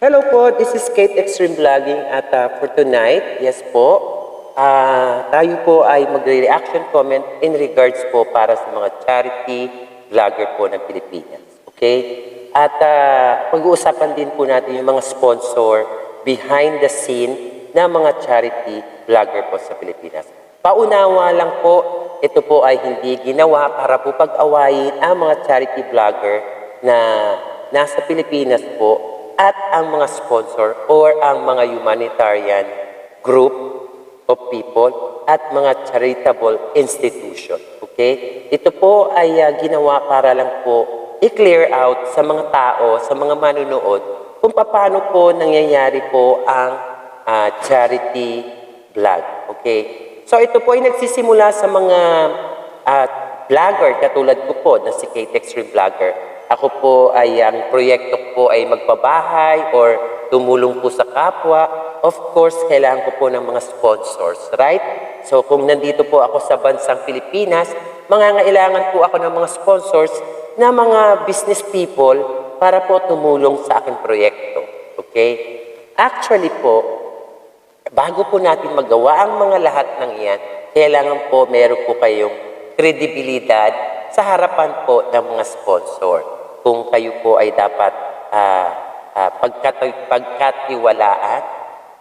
Hello po, this is Kate Extreme Vlogging at for tonight, yes po, tayo po ay magre-reaction comment in regards po para sa mga charity vlogger po ng Pilipinas. Okay? At pag-uusapan din po natin yung mga sponsor behind the scene na mga charity vlogger po sa Pilipinas. Paunawa lang po, ito po ay hindi ginawa para po pag-awayin ang mga charity vlogger na nasa Pilipinas po at ang mga sponsor or ang mga humanitarian group of people at mga charitable institution. Okay? Ito po ay ginawa para lang po i-clear out sa mga tao, sa mga manunood, kung paano po nangyayari po ang charity vlog. Okay? So ito po ay nagsisimula sa mga vlogger katulad ko po na si Kate Extreme Vlogger. Ako po ay, ang proyekto po ay magpabahay or tumulong po sa kapwa. Of course, kailangan ko po ng mga sponsors, right? So kung nandito po ako sa bansang Pilipinas, mangangailangan po ako ng mga sponsors na mga business people para po tumulong sa aking proyekto. Okay? Actually po, bago po natin magawa ang mga lahat ng iyan, kailangan po meron po kayong kredibilidad sa harapan po ng mga sponsor. Kung kayo po ay dapat pagkatiwalaan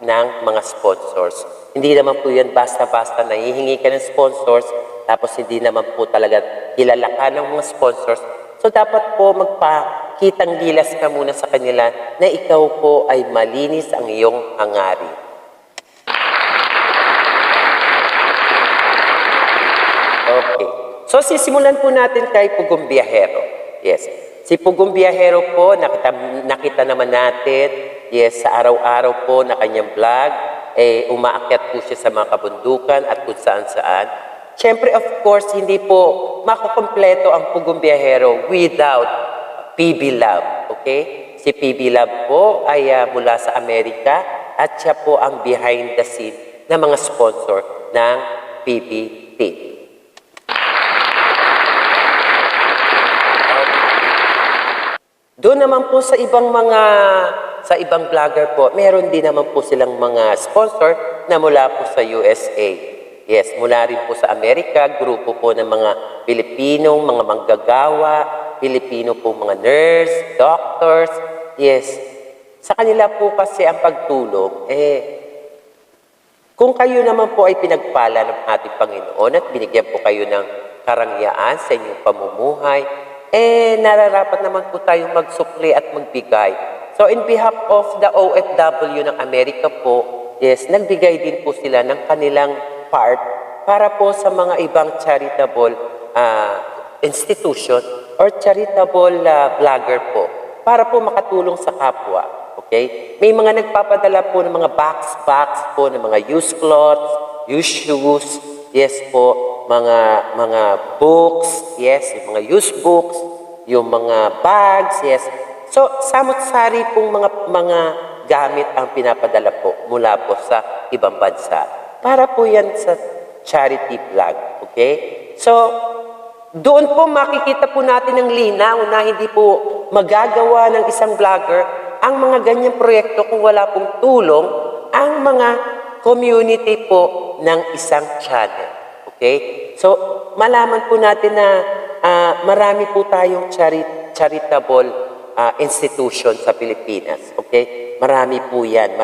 ng mga sponsors. Hindi naman po yan basta-basta na hihingi ka ng sponsors tapos hindi naman po talaga kilala ka ng mga sponsors. So dapat po magpakitang gilas ka muna sa kanila na ikaw po ay malinis ang iyong hangarin. Okay. So sisimulan po natin kay Pugong Biyahero. Yes. Si Pugong Biyahero po, nakita naman natin, yes, sa araw-araw po na kanyang vlog, umaakyat po siya sa mga kabundukan at kung saan-saan. Siyempre, of course, hindi po makukompleto ang Pugong Biyahero without PB Love. Okay? Si PB Love po ay mula sa Amerika at siya po ang behind the scene na mga sponsor ng PBT. Doon naman po sa ibang vlogger po, meron din naman po silang mga sponsor na mula po sa USA. Yes, mula rin po sa Amerika, grupo po ng mga Pilipinong, mga manggagawa, Pilipino po mga nurse, doctors. Yes, sa kanila po kasi ang pagtulong, kung kayo naman po ay pinagpala ng ating Panginoon at binigyan po kayo ng karangyaan sa inyong pamumuhay, nararapat naman po tayong magsukli at magbigay. So, in behalf of the OFW ng Amerika po, yes, nagbigay din po sila ng kanilang part para po sa mga ibang charitable institution or charitable vlogger po, para po makatulong sa kapwa. Okay? May mga nagpapadala po ng mga box po, ng mga used clothes, used shoes, yes po, mga books, yes, yung mga used books, yung mga bags, yes. So, samot-sari pong mga gamit ang pinapadala po mula po sa ibang bansa. Para po yan sa charity vlog, okay? So, doon po makikita po natin ang linaw na hindi po magagawa ng isang vlogger ang mga ganyang proyekto kung wala pong tulong ang mga community po ng isang channel. Okay? So, malaman po natin na marami po tayong charitable institution sa Pilipinas. Okay? Marami po yan.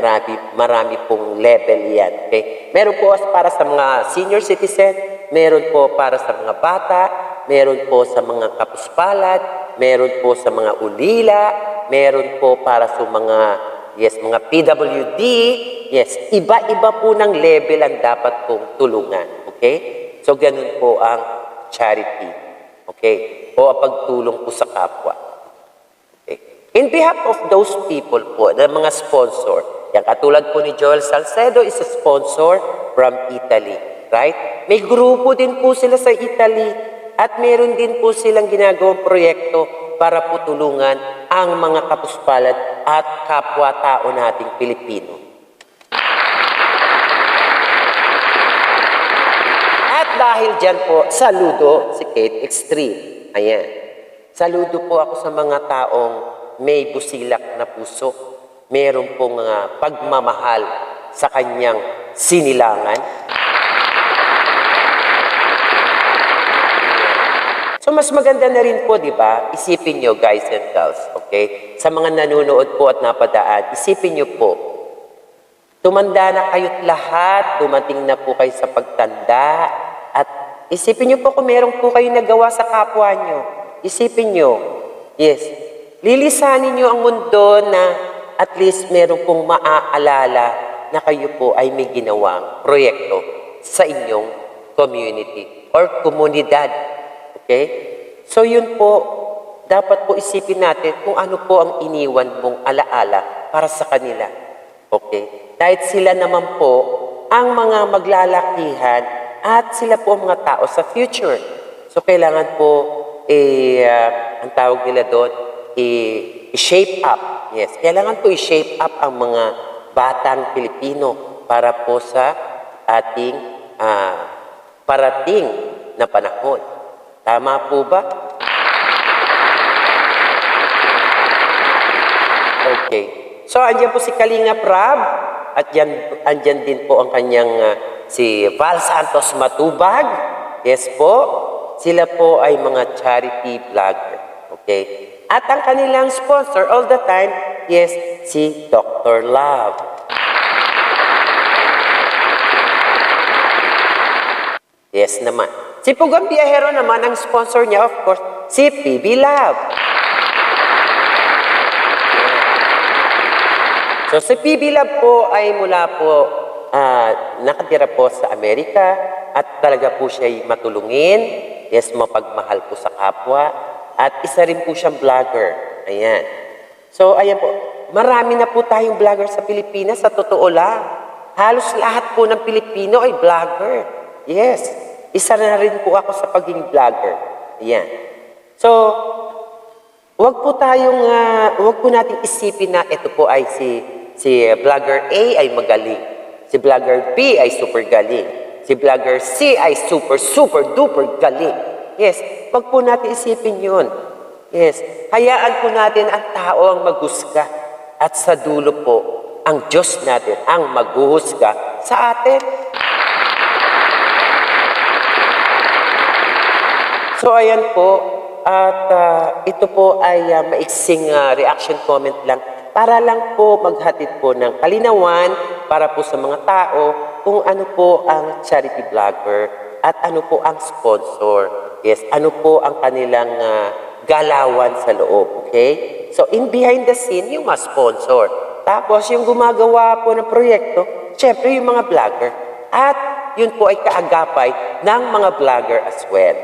Marami pong level yan. Okay? Meron po para sa mga senior citizen, meron po para sa mga bata, meron po sa mga kapuspalad, meron po sa mga ulila, meron po para sa mga, yes, mga PWD. Yes, iba-iba po ng level ang dapat pong tulungan. Okay? So, ganun po ang charity. Okay? O ang pagtulong po sa kapwa. Okay? In behalf of those people po, na mga sponsor, yan katulad po ni Joel Salcedo is a sponsor from Italy. Right? May grupo din po sila sa Italy at meron din po silang ginagawang proyekto para po tulungan ang mga kapuspalad at kapwa-tao nating Pilipino. At dahil dyan po, saludo si Kate Extreme. Ayan. Saludo po ako sa mga taong may busilak na puso. Meron pong pagmamahal sa kanyang sinilangan. So mas maganda na rin po, di ba? Isipin nyo, guys and girls, okay? Sa mga nanonood po at napadaan, isipin nyo po, tumanda na kayo't lahat, dumating na po kayo sa pagtanda, at isipin nyo po kung meron po kayo nagawa sa kapwa nyo. Isipin nyo, yes, lilisanin nyo ang mundo na at least meron pong maaalala na kayo po ay may ginawang proyekto sa inyong community or komunidad. Okay? So yun po, dapat po isipin natin kung ano po ang iniwan mong alaala para sa kanila. Okay? Dahil sila naman po ang mga maglalakihan at sila po ang mga tao sa future. So kailangan po, ang tawag nila doon, i-shape up. Yes, kailangan po i-shape up ang mga batang Pilipino para po sa ating parating na panahon. Tama po ba? Okay. So, andyan po si Kalingap Rab at andyan din po ang kanyang si Val Santos Matubag. Yes po. Sila po ay mga charity vlogger. Okay. At ang kanilang sponsor all the time, yes, si Dr. Love. Yes naman. Si Pugang Biyahero naman, ang sponsor niya, of course, si PB Love. So, si PB Love po ay mula po, nakatira po sa Amerika at talaga po siya matulungin. Yes, mapagmahal po sa kapwa. At isa rin po siyang vlogger. Ayan. So, ayan po. Marami na po tayong vlogger sa Pilipinas, sa totoo lang. Halos lahat po ng Pilipino ay vlogger. Yes. Isa na rin po ako sa pagiging vlogger. Ayan. So, wag po nating isipin na ito po ay si vlogger A ay magaling. Si vlogger B ay super galing. Si vlogger C ay super duper galing. Yes, wag po natin isipin yun. Yes, hayaan po natin ang tao ang maghusga. At sa dulo po, ang Diyos natin ang maghuhusga sa atin. So, ayan po. At ito po ay maiksing reaction comment lang para lang po maghatid po ng kalinawan para po sa mga tao kung ano po ang charity vlogger at ano po ang sponsor. Yes, ano po ang kanilang galawan sa loob. Okay? So, in behind the scene, yung mga sponsor. Tapos, yung gumagawa po ng proyekto, syempre yung mga vlogger. At yun po ay kaagapay ng mga vlogger as well.